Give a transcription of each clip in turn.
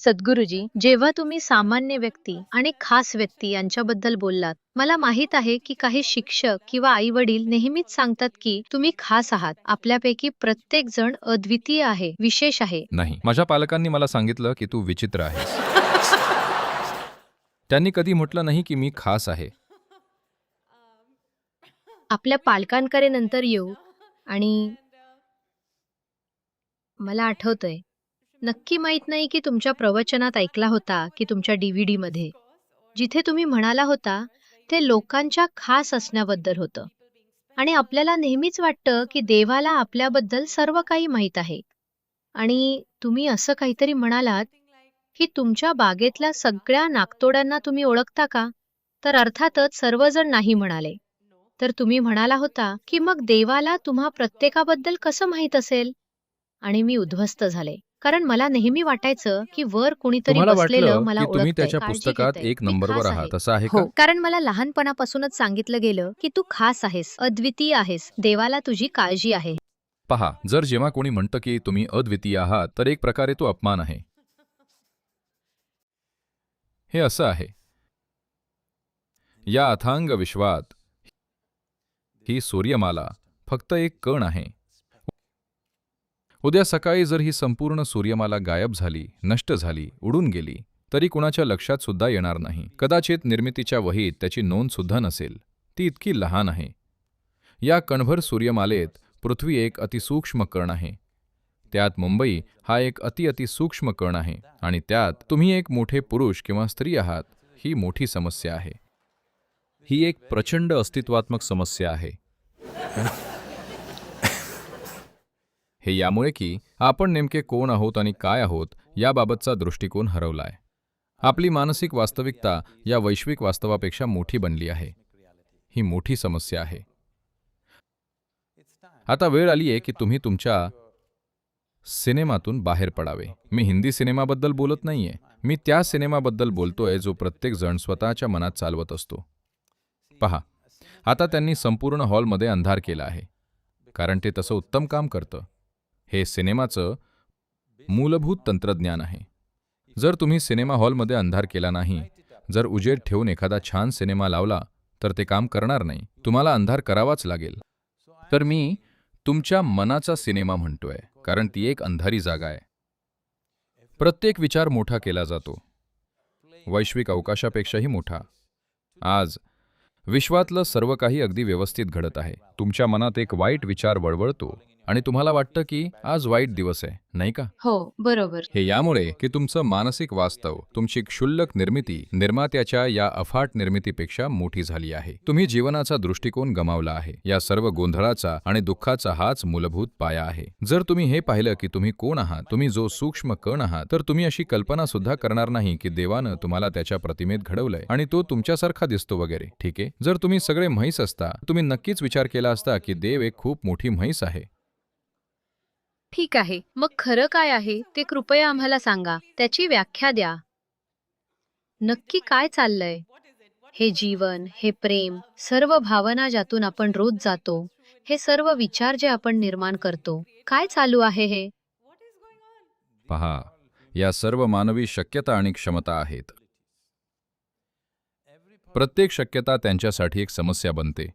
सद्गुरुजी, जेव्हा तुम्ही सामान्य व्यक्ती आणि खास व्यक्ती यांच्याबद्दल बोललात, मला माहित आहे की काही शिक्षक किंवा आई-वडील नेहमीच सांगतात की तुम्ही खास आहात. आपल्यापैकी प्रत्येक जण अद्वितीय आहे, विशेष आहे. नाही, माझ्या पालकांनी मला सांगितलं की तू विचित्र आहेस. त्यांनी कधी म्हटलं नाही की मी खास आहे. आपल्या पालकांकडे नंतर येऊ आणि मला आठवतंय, नक्की माहित नाही की तुमच्या प्रवचनात ऐकला होता की तुमच्या डी-व्ही-डीमध्ये, जिथे तुम्ही म्हणाला होता, ते लोकांच्या खास असण्याबद्दल होतं. आणि आपल्याला नेहमीच वाटतं की देवाला आपल्याबद्दल सर्व काही माहीत आहे. आणि तुम्ही असं काहीतरी म्हणालात, की तुमच्या बागेतल्या सगळ्या नाकतोड्यांना तुम्ही ओळखता का? तर अर्थातच सर्वजण नाही म्हणाले. तर तुम्ही म्हणाला होता, की मग देवाला तुम्हा प्रत्येकाबद्दल कसं माहीत असेल? आणि मी उद्ध्वस्त झाले. कारण मला नेहमी वाटायचं, की वर कुणीतरी तुम्हाला बसलेलं वाटलं मला की तुम्ही ओळखतंय, त्याच्या काळजी पुस्तकात घेतंय, एक मी नंबरवर खास आहे. आहात, असं आहे का? हो, कारण मला लहानपणापासूनच सांगितलं गेलं, की तू खास आहेस, अद्वितीय आहेस, देवाला तुझी काळजी आहे. पहा, जर जेव्हा कोणी म्हणतं की तुम्ही अद्वितीय आहात, तर एक प्रकारे तो अपमान आहे. हे असं आहे. या अथांग विश्वात ही सूर्यमाला फक्त एक कण आहे. उद्या सकाळी जर ही संपूर्ण सूर्यमाला गायब झाली, नष्ट झाली, उडून गेली, तरी कुणाच्या लक्षात सुद्धा येणार नाही. कदाचित निर्मितीच्या वहीत त्याची नोंद सुद्धा नसेल. ती इतकी लहान आहे. या कणभर सूर्यमालेत पृथ्वी एक अतिसूक्ष्म कण आहे. त्यात मुंबई हा एक अतिसूक्ष्म कण आहे आणि त्यात तुम्ही एक मोठे पुरुष किंवा स्त्री आहात, ही मोठी समस्या आहे. ही एक प्रचंड अस्तित्वात्मक समस्या आहे. हे यामुळे की आपण नेमके कोण आहोत आणि काय आहोत याबाबतचा दृष्टिकोन हरवलाय. आपली मानसिक वास्तविकता या वैश्विक वास्तवापेक्षा मोठी बनली आहे. ही मोठी समस्या आहे. आता वेळ आली आहे की तुम्ही तुमच्या सिनेमातून बाहेर पडावे. मी हिंदी सिनेमाबद्दल बोलत नाहीये. मी त्या सिनेमाबद्दल बोलतोय जो प्रत्येक जण स्वतःच्या मनात चालवत असतो. पहा, आता त्यांनी संपूर्ण हॉलमध्ये अंधार केला आहे, कारण ते तसं उत्तम काम करतं. हे सिनेमाचं मूलभूत तंत्रज्ञान आहे. जर तुम्ही सिनेमा हॉलमध्ये अंधार केला नाही, जर उजेड ठेवून एखादा छान सिनेमा लावला, तर ते काम करणार नाही. तुम्हाला अंधार करावाच लागेल. तर मी तुमच्या मनाचा सिनेमा म्हणतोय, कारण ती एक अंधारी जागा आहे. प्रत्येक विचार मोठा केला जातो, वैश्विक अवकाशापेक्षाही मोठा. आज विश्वातलं सर्व काही अगदी व्यवस्थित घडत आहे. तुमच्या मनात एक वाईट विचार वळवळतो आणि तुम्हाला वाटतं की आज वाईट दिवस आहे, नाही का? हो, बरोबर. हे यामुळे की तुमचं मानसिक वास्तव, तुमची क्षुल्लक निर्मिती निर्मात्याच्या या अफाट निर्मितीपेक्षा मोठी झाली आहे. तुम्ही जीवनाचा दृष्टिकोन गमावला आहे. या सर्व गोंधळाचा आणि दुःखाचा हाच मूलभूत पाया आहे. जर तुम्ही हे पाहिलं की तुम्ही कोण आहात, तुम्ही जो सूक्ष्म कण आहात, तर तुम्ही अशी कल्पना सुद्धा करणार नाही की देवानं तुम्हाला त्याच्या प्रतिमेत घडवलंय आणि तो तुमच्यासारखा दिसतो वगैरे. ठीक आहे, जर तुम्ही सगळे म्हैस असता, तुम्ही नक्कीच विचार केला असता की देव एक खूप मोठी म्हैस आहे. ठीक आहे. मग खरं काय आहे ते कृपया आम्हाला सांगा. त्याची व्याख्या द्या. नक्की काय चाललंय? हे जीवन, हे प्रेम, सर्व भावना ज्यातून आपण रोज जातो, हे सर्व विचार जे आपण निर्माण करतो, काय चालू आहे हे? पहा, या सर्व मानवी शक्यता आणि क्षमता आहेत. प्रत्येक शक्यता त्यांच्यासाठी एक समस्या बनते,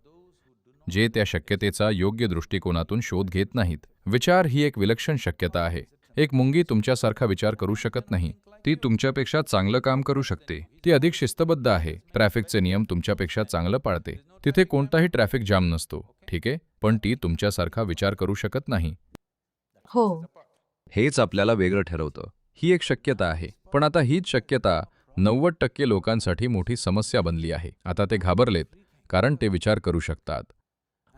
जे त्या शक्यतेचा योग्य दृष्टिकोनातून शोध घेत नाहीत. विचार ही एक विलक्षण शक्यता आहे. एक मुंगी तुमच्यासारखा विचार करू शकत नाही. ती तुमच्यापेक्षा चांगलं काम करू शकते. ती अधिक शिस्तबद्ध आहे. ट्रॅफिकचे नियम तुमच्यापेक्षा चांगलं पाळते. तिथे कोणताही ट्रॅफिक जाम नसतो, ठीक आहे? पण ती तुमच्यासारखा विचार करू शकत नाही. हो. हेच आपल्याला वेगळं ठरवतं. ही एक शक्यता आहे. पण आता हीच शक्यता 90% लोकांसाठी मोठी समस्या बनली आहे. आता ते घाबरलेत, कारण ते विचार करू शकतात.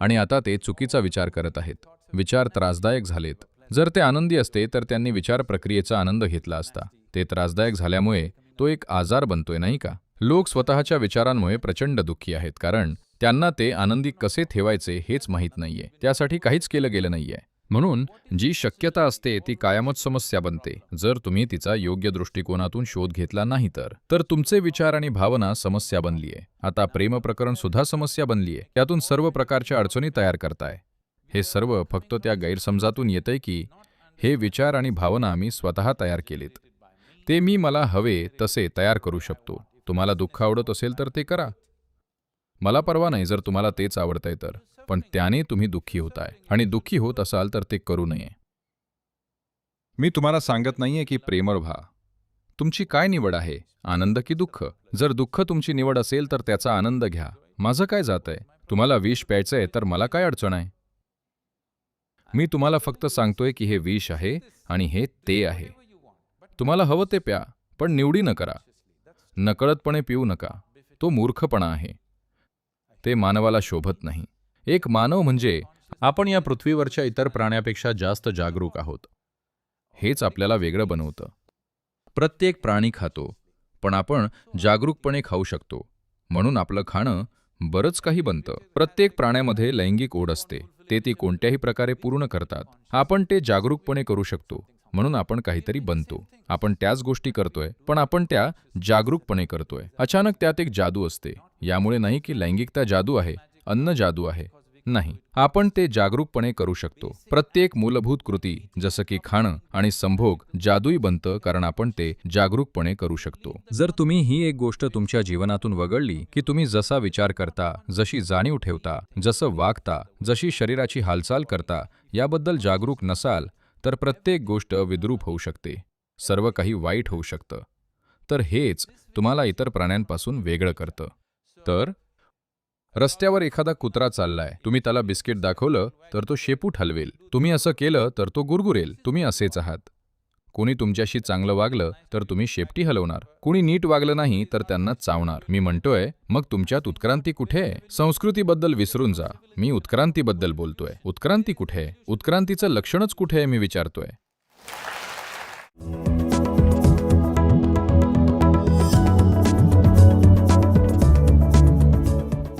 आणि आता ते चुकीचा विचार करत आहेत. विचार त्रासदायक झालेत. जर ते आनंदी असते तर त्यांनी विचार प्रक्रियेचा आनंद घेतला असता. ते त्रासदायक झाल्यामुळे तो एक आजार बनतोय, नाही का? लोक स्वतःच्या विचारांमुळे प्रचंड दुःखी आहेत, कारण त्यांना ते आनंदी कसे ठेवायचे हेच माहीत नाहीये. त्यासाठी काहीच केलं गेलं नाहीये. म्हणून जी शक्यता असते ती कायमच समस्या बनते, जर तुम्ही तिचा योग्य दृष्टिकोनातून शोध घेतला नाही तर तुमचे विचार आणि भावना समस्या बनलीये. आता प्रेम प्रकरण सुद्धा समस्या बनलीये. त्यातून सर्व प्रकारच्या अडचणी तयार करताय. हे सर्व फक्त त्या गैरसमजातून येतंय की हे विचार आणि भावना आम्ही स्वतः तयार केलेत. ते मी मला हवे तसे तयार करू शकतो. तुम्हाला दुःख आवडत असेल तर ते करा. मला परवा नाही जर तुम्हाला तेच आवडतंय तर. पण त्याने तुम्ही दुःखी होताय आणि दुःखी होत असाल तर ते करू नये. मी तुम्हाला सांगत नाहीये की प्रेमळ व्हा. तुमची काय निवड आहे, आनंद की दुःख? जर दुःख तुमची निवड असेल तर त्याचा आनंद घ्या. माझं काय जातंय? तुम्हाला विष प्यायचंय तर मला काय अडचण आहे? मी तुम्हाला फक्त सांगतोय की हे विष आहे आणि हे ते आहे. तुम्हाला हवं ते प्या, पण निवडी न करा. नकळतपणे पिऊ नका. तो मूर्खपणा आहे. ते मानवाला शोभत नाही. एक मानव म्हणजे आपण या पृथ्वीवरच्या इतर प्राण्यापेक्षा जास्त जागरूक आहोत. हेच आपल्याला वेगळं बनवतं. प्रत्येक प्राणी खातो, पण आपण जागरूकपणे खाऊ शकतो. म्हणून आपलं खाणं बरंच काही बनतं. प्रत्येक प्राण्यामध्ये लैंगिक ओढ असते. ते ती कोणत्याही प्रकारे पूर्ण करतात. आपण ते जागरूकपणे करू शकतो. म्हणून आपण काहीतरी बनतो. आपण त्याच गोष्टी करतोय, पण आपण त्या जागरूकपणे करतोय. अचानक त्यात एक जादू असते. यामुळे नाही की लैंगिकता जादू आहे, अन्न जादू आहे. नाही, आपण ते जागरूकपणे करू शकतो. प्रत्येक मूलभूत कृती जसं की खाणं आणि संभोग जादुई बनतं कारण आपण ते जागरूकपणे करू शकतो. जर तुम्ही ही एक गोष्ट तुमच्या जीवनातून वगळली की तुम्ही जसा विचार करता, जशी जाणीव ठेवता, जसं वागता, जशी शरीराची हालचाल करता याबद्दल जागरूक नसाल तर प्रत्येक गोष्ट विद्रूप होऊ शकते. सर्व काही वाईट होऊ शकतं. तर हेच तुम्हाला इतर प्राण्यांपासून वेगळं करतं. तर रस्त्यावर एखादा कुत्रा चाललाय, तुम्ही त्याला बिस्किट दाखवलं तर तो शेपूट हलवेल. तुम्ही असं केलं तर तो गुरगुरेल. तुम्ही असेच आहात. कोणी तुमच्याशी चांगलं वागलं तर तुम्ही शेपटी हलवणार. कोणी नीट वागलं नाही तर त्यांना चावणार. मी म्हणतोय, मग तुमच्यात उत्क्रांती कुठे आहे? संस्कृतीबद्दल विसरून जा. मी उत्क्रांतीबद्दल बोलतोय. उत्क्रांती कुठे आहे? उत्क्रांतीचं लक्षणच कुठे आहे मी विचारतोय.